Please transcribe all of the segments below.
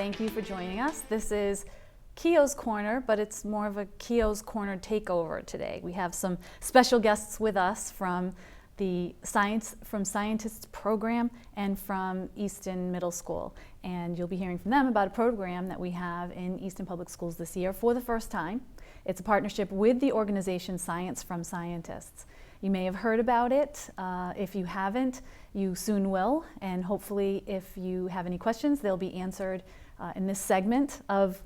thank you for joining us. This is Keough's Corner, but it's more of a Keough's Corner takeover today. We have some special guests with us from the Science from Scientists program and from Easton Middle School. And you'll be hearing from them about a program that we have in Easton Public Schools this year for the first time. It's a partnership with the organization Science from Scientists. You may have heard about it. If you haven't, you soon will. And hopefully, if you have any questions, they'll be answered in this segment of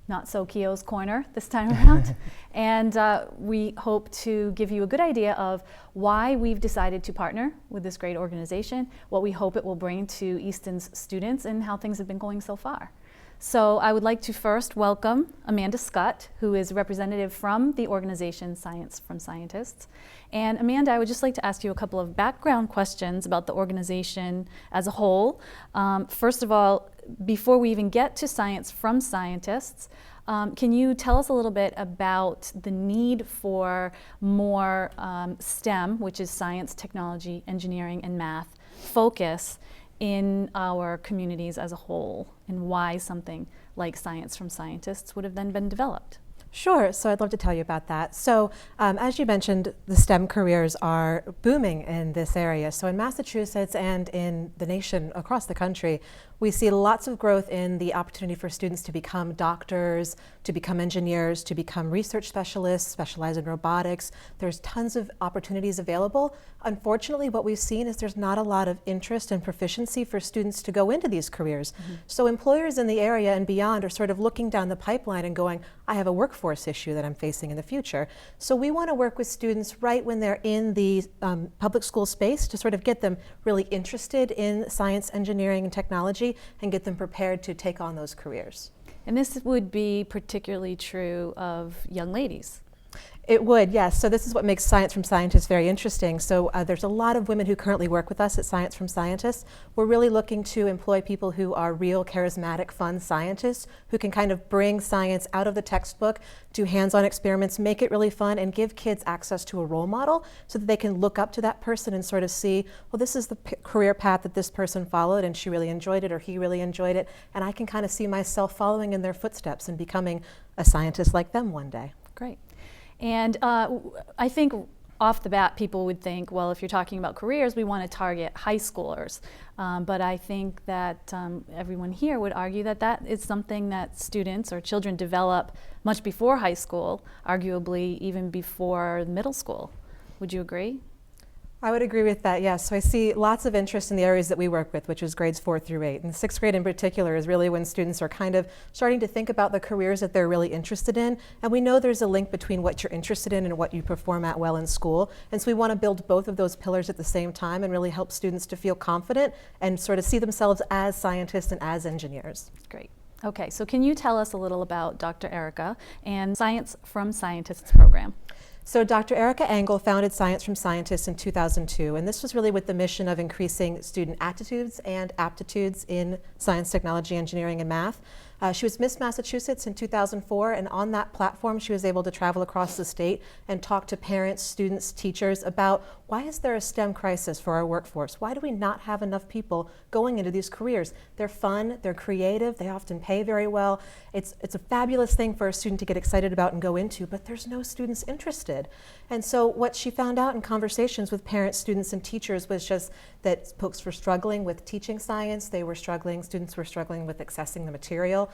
Not So Keough's Corner this time around. And we hope to give you a good idea of why we've decided to partner with this great organization, what we hope it will bring to Easton's students, and how things have been going so far. So I would like to first welcome Amanda SCHUTT, who is a representative from the organization Science from Scientists. And Amanda, I would just like to ask you a couple of background questions about the organization as a whole. First of all, before we even get to Science from Scientists, can you tell us a little bit about the need for more STEM, which is science, technology, engineering, and math, focus in our communities as a whole, and why something like Science from Scientists would have then been developed? Sure, so I'd love to tell you about that. So as you mentioned, the STEM careers are booming in this area. So in Massachusetts and in the nation across the country, we see lots of growth in the opportunity for students to become doctors, to become engineers, to become research specialists, specialize in robotics. There's tons of opportunities available. Unfortunately, what we've seen is there's not a lot of interest and proficiency for students to go into these careers. So employers in the area and beyond are sort of looking down the pipeline and going, I have a workforce issue that I'm facing in the future. So we want to work with students right when they're in the public school space to sort of get them really interested in science, engineering, and technology, and get them prepared to take on those careers. And this would be particularly true of young ladies. It would, yes. So this is what makes Science from Scientists very interesting. So there's a lot of women who currently work with us at Science from Scientists. We're really looking to employ people who are real, charismatic, fun scientists who can kind of bring science out of the textbook, do hands-on experiments, make it really fun, and give kids access to a role model so that they can look up to that person and sort of see, well, this is the career path that this person followed, and she really enjoyed it, or he really enjoyed it, and I can kind of see myself following in their footsteps and becoming a scientist like them one day. Great. And I think off the bat people would think, well, if you're talking about careers, we want to target high schoolers. But I think that everyone here would argue that that is something that students or children develop much before high school, arguably even before middle school. Would you agree? I would agree with that, yes. So I see lots of interest in the areas that we work with, which is grades 4 through 8. And 6th grade in particular is really when students are kind of starting to think about the careers that they're really interested in. And we know there's a link between what you're interested in and what you perform at well in school. And so we want to build both of those pillars at the same time and really help students to feel confident and sort of see themselves as scientists and as engineers. Great. Okay, so can you tell us a little about Dr. Erica and Science from Scientists program? So Dr. Erica Engel founded Science from Scientists in 2002, and this was really with the mission of increasing student attitudes and aptitudes in science, technology, engineering, and math. She was Miss Massachusetts in 2004, and on that platform she was able to travel across the state and talk to parents, students, teachers about why is there a STEM crisis for our workforce? Why do we not have enough people going into these careers? They're fun, they're creative, they often pay very well. It's a fabulous thing for a student to get excited about and go into, but there's no students interested. And so what she found out in conversations with parents, students, and teachers was just that folks were struggling with teaching science, students were struggling with accessing the material.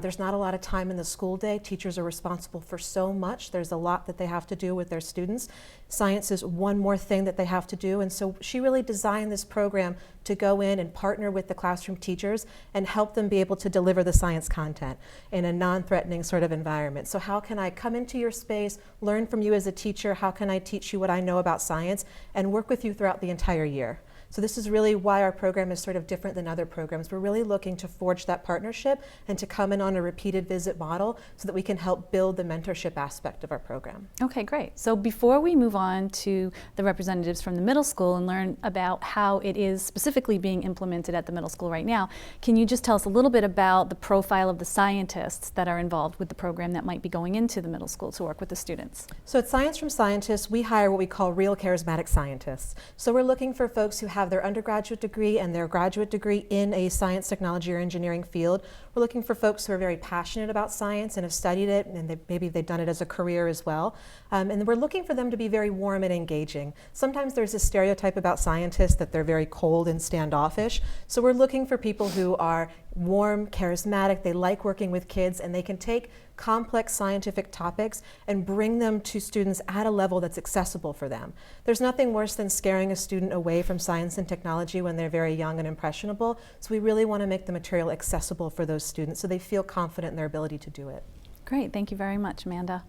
There's not a lot of time in the school day. Teachers are responsible for so much. There's a lot that they have to do with their students. Science is one more thing that they have to do, and so she really designed this program to go in and partner with the classroom teachers and help them be able to deliver the science content in a non-threatening sort of environment. So how can I come into your space, learn from you as a teacher, how can I teach you what I know about science, and work with you throughout the entire year? So this is really why our program is sort of different than other programs. We're really looking to forge that partnership and to come in on a repeated visit model so that we can help build the mentorship aspect of our program. Okay, great. So before we move on to the representatives from the middle school and learn about how it is specifically being implemented at the middle school right now, can you just tell us a little bit about the profile of the scientists that are involved with the program that might be going into the middle school to work with the students? So at Science from Scientists, we hire what we call real charismatic scientists. So we're looking for folks who have their undergraduate degree and their graduate degree in a science, technology, or engineering field. We're looking for folks who are very passionate about science and have studied it, and maybe they've done it as a career as well. And we're looking for them to be very warm and engaging. Sometimes there's a stereotype about scientists that they're very cold and standoffish. So we're looking for people who are warm, charismatic, they like working with kids, and they can take complex scientific topics and bring them to students at a level that's accessible for them. There's nothing worse than scaring a student away from science and technology when they're very young and impressionable. So we really want to make the material accessible for those students so they feel confident in their ability to do it. Great, thank you very much, Amanda.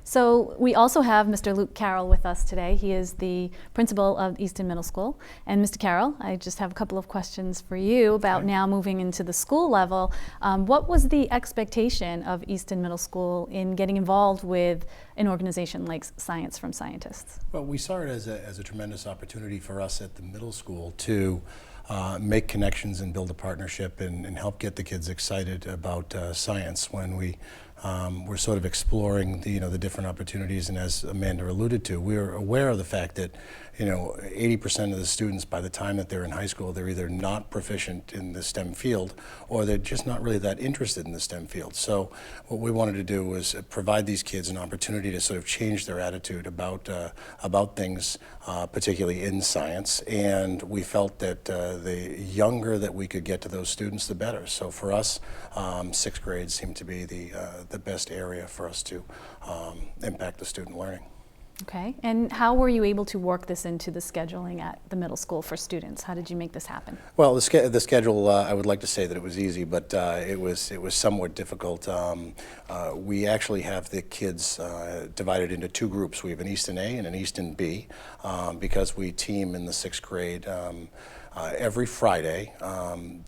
So we also have Mr. Luke Carroll with us today. He is the principal of Easton Middle School. And Mr. Carroll, I just have a couple of questions for you about now moving into the school level. What was the expectation of Easton Middle School in getting involved with an organization like Science from Scientists? Well, we saw it as a tremendous opportunity for us at the middle school to make connections and build a partnership and help get the kids excited about science when we're sort of exploring the different opportunities. And as Amanda alluded to, we're aware of the fact that 80% of the students, by the time that they're in high school, they're either not proficient in the STEM field or they're just not really that interested in the STEM field. So what we wanted to do was provide these kids an opportunity to sort of change their attitude about things, particularly in science. And we felt that the younger that we could get to those students, the better. So for us, sixth grade seemed to be the best area for us to impact the student learning. Okay, and how were you able to work this into the scheduling at the middle school for students? How did you make this happen? Well, the schedule, I would like to say that it was easy, but it was somewhat difficult. We actually have the kids divided into two groups. We have an Easton A and an Easton B because we team in the sixth grade. Every Friday,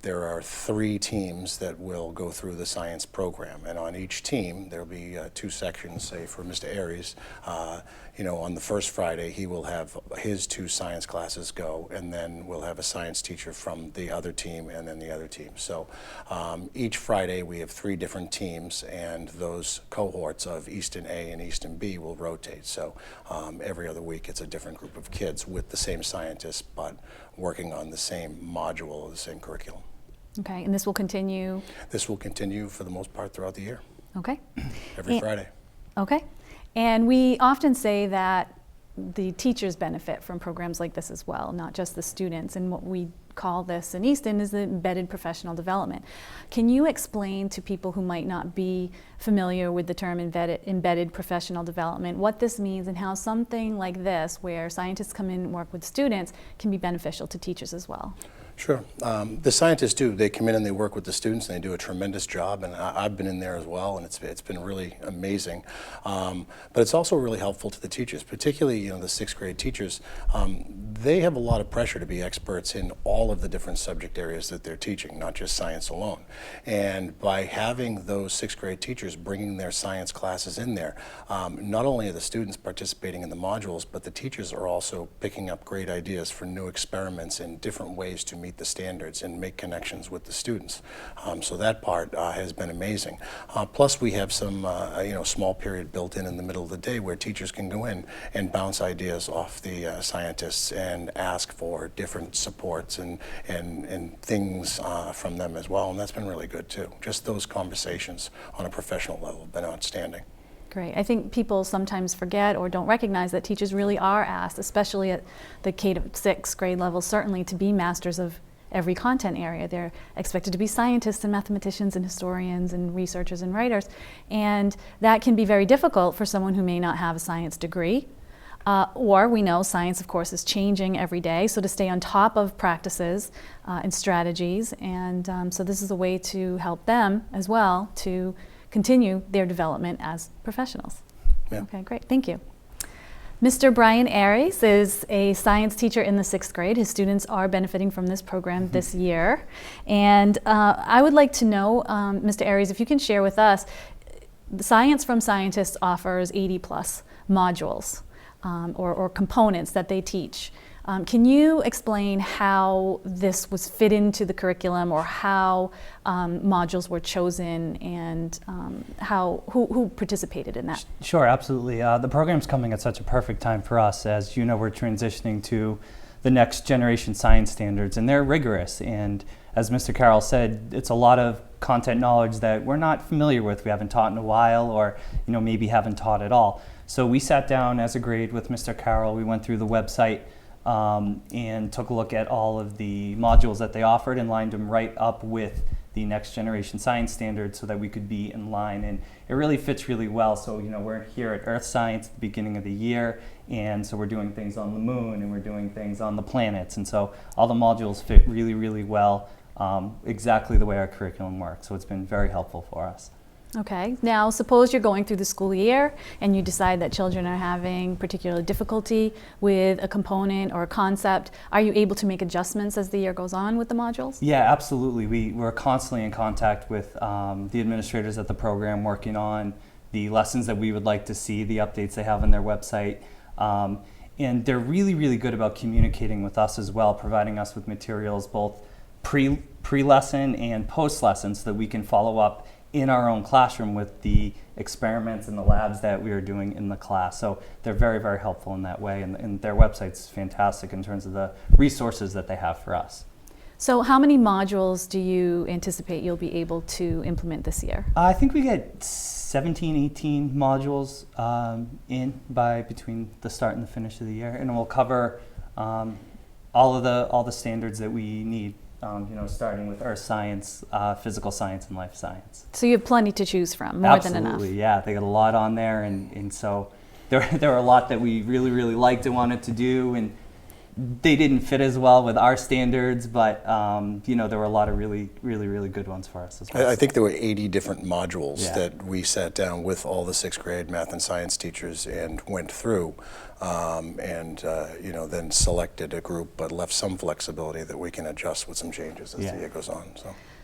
there are 3 teams that will go through the science program, and on each team there'll be 2 sections. Say for Mr. ARIES, on the first Friday he will have his 2 science classes go, and then we'll have a science teacher from the other team and then the other team. So each Friday we have 3 different teams, and those cohorts of Easton A and Easton B will rotate. So every other week it's a different group of kids with the same scientists, but working on the same module or the same curriculum. Okay, and this will continue? This will continue for the most part throughout the year. Okay. Every Friday. Okay. And we often say that the teachers benefit from programs like this as well, not just the students. And what we call this in Easton is the embedded professional development. Can you explain to people who might not be familiar with the term embedded professional development what this means and how something like this, where scientists come in and work with students, can be beneficial to teachers as well? Sure. The scientists do. They come in and they work with the students and they do a tremendous job, and I've been in there as well, and it's been really amazing. But it's also really helpful to the teachers, particularly the sixth grade teachers. They have a lot of pressure to be experts in all of the different subject areas that they're teaching, not just science alone. And by having those sixth grade teachers bringing their science classes in there, not only are the students participating in the modules, but the teachers are also picking up great ideas for new experiments and different ways to meet the standards and make connections with the students. So that part has been amazing. Plus we have some small period built in the middle of the day where teachers can go in and bounce ideas off the scientists and ask for different supports and things from them as well, and that's been really good too. Just those conversations on a professional level have been outstanding. Great. I think people sometimes forget or don't recognize that teachers really are asked, especially at the K to 6th grade level, certainly to be masters of every content area. They're expected to be scientists and mathematicians and historians and researchers and writers. And that can be very difficult for someone who may not have a science degree. Or we know science, of course, is changing every day, so to stay on top of practices and strategies. And so this is a way to help them as well to continue their development as professionals. Yeah. Okay, great, thank you. Mr. BRYAN ARIES is a science teacher in the 6th grade. His students are benefiting from this program this year. And I would like to know, Mr. ARIES, if you can share with us, Science from Scientists offers 80+ modules or components that they teach. Can you explain how this was fit into the curriculum, or how modules were chosen, and who participated in that? Sure, absolutely. The program's coming at such a perfect time for us. As you know, we're transitioning to the next generation science standards, and they're rigorous. And as Mr. Carroll said, it's a lot of content knowledge that we're not familiar with, we haven't taught in a while, or maybe haven't taught at all. So we sat down as a grade with Mr. Carroll. We went through the website and took a look at all of the modules that they offered and lined them right up with the next generation science standards so that we could be in line, and it really fits really well. So we're here at Earth Science at the beginning of the year, and so we're doing things on the moon and we're doing things on the planets, and so all the modules fit really, really well, exactly the way our curriculum works. So it's been very helpful for us. Okay, now suppose you're going through the school year and you decide that children are having particular difficulty with a component or a concept. Are you able to make adjustments as the year goes on with the modules? Yeah, absolutely. We're constantly in contact with the administrators at the program, working on the lessons that we would like to see, the updates they have on their website. And they're really, really good about communicating with us as well, providing us with materials both pre-lesson and post-lesson so that we can follow up in our own classroom with the experiments and the labs that we are doing in the class. So they're very, very helpful in that way, and their website's fantastic in terms of the resources that they have for us. So how many modules do you anticipate you'll be able to implement this year? I think we get 17, 18 modules in by between the start and the finish of the year, and we'll cover all the standards that we need. Starting with earth science, physical science, and life science. So you have plenty to choose from, more than enough. Absolutely, yeah. They got a lot on there, and so there were a lot that we really, really liked and wanted to do, and they didn't fit as well with our standards, but there were a lot of really, really, really good ones for us as well. I think there were 80 different modules Yeah. that we sat down with all the 6th grade math and science teachers and went through, then selected a group, but left some flexibility that we can adjust with some changes as Yeah. the year goes on.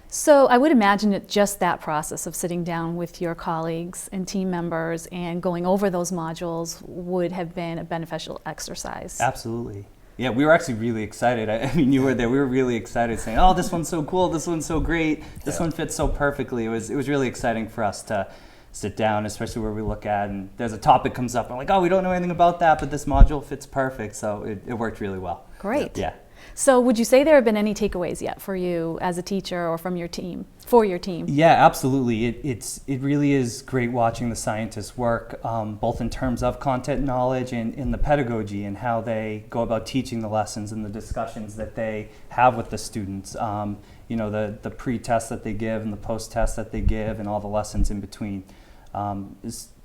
So I would imagine that just that process of sitting down with your colleagues and team members and going over those modules would have been a beneficial exercise. Absolutely. Yeah, we were actually really excited. I mean, you were there. We were really excited, saying, "Oh, this one's so cool. This one's so great. This one fits so perfectly." It was really exciting for us to sit down, especially where we look at and there's a topic comes up. I'm like, "Oh, we don't know anything about that, but this module fits perfect." So it worked really well. Great. Yeah. So would you say there have been any takeaways yet for you as a teacher or from your team, for your team? Yeah, absolutely. It really is great watching the scientists work, both in terms of content knowledge and in the pedagogy and how they go about teaching the lessons and the discussions that they have with the students. The pre-test that they give and the post-test that they give and all the lessons in between.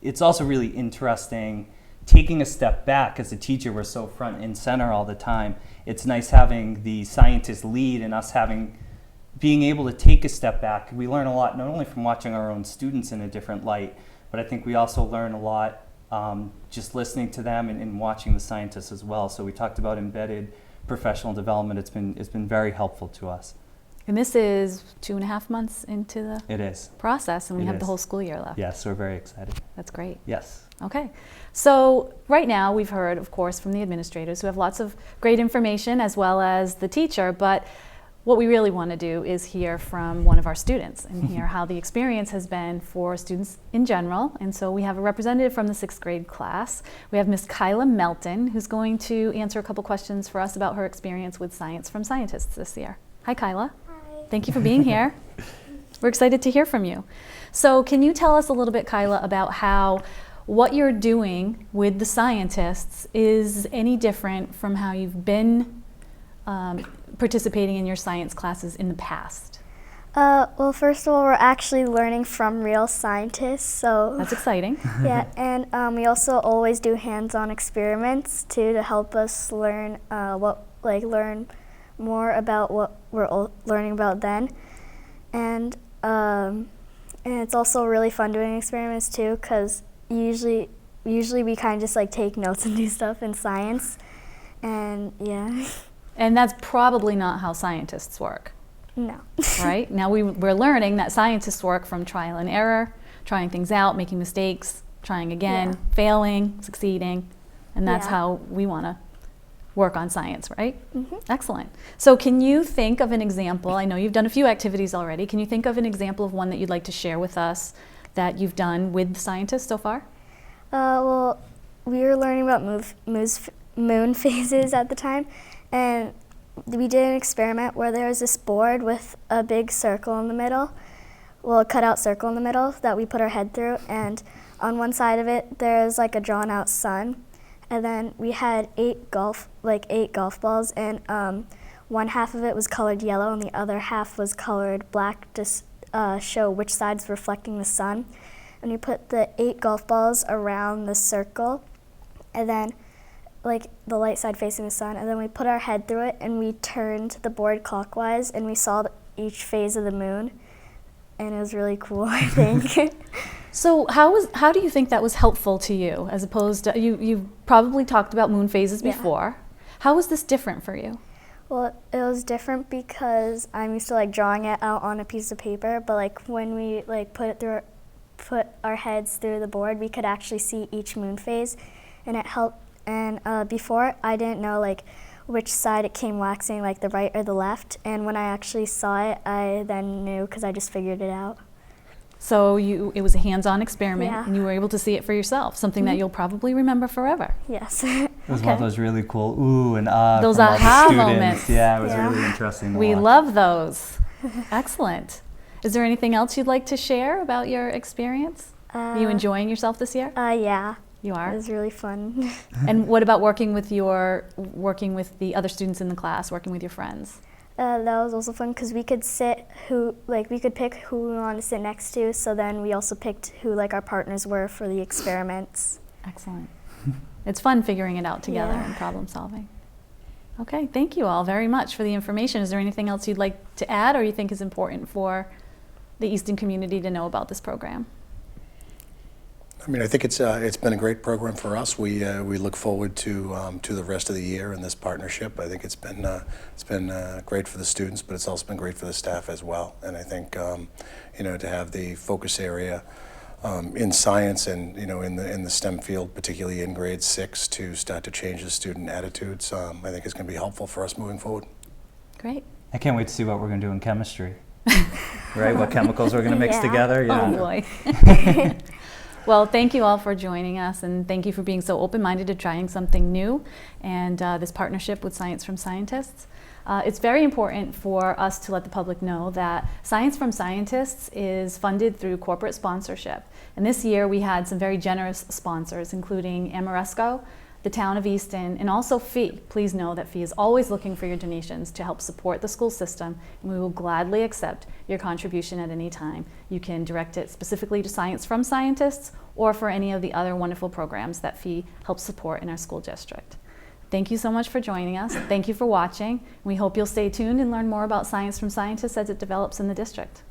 It's also really interesting taking a step back. As a teacher, we're so front and center all the time. It's nice having the scientists lead and us being able to take a step back. We learn a lot, not only from watching our own students in a different light, but I think we also learn a lot just listening to them and watching the scientists as well. So we talked about embedded professional development. It's been very helpful to us. And this is 2.5 months into the It is. process, and we It have the is. whole school year left. Yes, we're very excited. That's great. Yes. Okay, so right now we've heard, of course, from the administrators who have lots of great information as well as the teacher, but what we really want to do is hear from one of our students and hear how the experience has been for students in general. And so we have a representative from the 6th grade class. We have Miss KYLA Melton, who's going to answer a couple questions for us about her experience with Science from Scientists this year. Hi, KYLA. Hi. Thank you for being here. We're excited to hear from you. So can you tell us a little bit, KYLA, about how what you're doing with the scientists is any different from how you've been participating in your science classes in the past? Well, first of all, we're actually learning from real scientists, so That's exciting. yeah, and we also always do hands-on experiments too to help us learn learn more about what we're learning about then, and it's also really fun doing experiments too, because usually we kind of just take notes and do stuff in science, and yeah. And that's probably not how scientists work, No. right? Now we're learning that scientists work from trial and error, trying things out, making mistakes, trying again, Yeah. failing, succeeding, and that's Yeah. how we want to work on science, right? Mm-hmm. Excellent. So can you think of an example? I know you've done a few activities already. Can you think of an example of one that you'd like to share with us that you've done with the scientists so far? Well, we were learning about moon phases at the time, and we did an experiment where there was this board with a big circle in the middle, well, a cutout circle in the middle that we put our head through, and on one side of it there's like a drawn out sun, and then we had 8 golf balls, and one half of it was colored yellow and the other half was colored black to show which side's reflecting the sun. And we put the 8 golf balls around the circle, and then like the light side facing the sun, and then we put our head through it and we turned the board clockwise and we saw each phase of the moon, and it was really cool, I think. So how do you think that was helpful to you, as opposed to, you probably talked about moon phases Yeah. before. How was this different for you? Well, it was different because I'm used to like drawing it out on a piece of paper, but like when we like put our heads through the board, we could actually see each moon phase, and it helped. And before, I didn't know like which side it came waxing, like the right or the left, and when I actually saw it, I then knew because I just figured it out. So it was a hands-on experiment, Yeah. and you were able to see it for yourself, something that you'll probably remember forever. Yes. It was one of Okay. those really cool ooh and ah Those from all the aha students. moments. Yeah, it was Yeah. really interesting to We watch. love those. Excellent. Is there anything else you'd like to share about your experience? Are you enjoying yourself this year? Yeah. You It are? was really fun. And what about working with the other students in the class, working with your friends? That was also fun because we could we could pick who we wanted to sit next to, so then we also picked who like our partners were for the experiments. Excellent. It's fun figuring it out together Yeah. and problem solving. Okay, thank you all very much for the information. Is there anything else you'd like to add or you think is important for the Easton community to know about this program? I mean, I think it's been a great program for us. We look forward to the rest of the year in this partnership. I think it's been great for the students, but it's also been great for the staff as well. And I think to have the focus area in science and in the STEM field, particularly in grade 6, to start to change the student attitudes, I think is going to be helpful for us moving forward. Great. I can't wait to see what we're going to do in chemistry. Right? What chemicals we're going to mix Yeah. together. Yeah. Oh boy. Well, thank you all for joining us, and thank you for being so open-minded to trying something new and this partnership with Science from Scientists. It's very important for us to let the public know that Science from Scientists is funded through corporate sponsorship. And this year we had some very generous sponsors, including Amoresco, the town of Easton, and also FEE. Please know that FEE is always looking for your donations to help support the school system, and we will gladly accept your contribution at any time. You can direct it specifically to Science from Scientists or for any of the other wonderful programs that FEE helps support in our school district. Thank you so much for joining us. Thank you for watching. We hope you'll stay tuned and learn more about Science from Scientists as it develops in the district.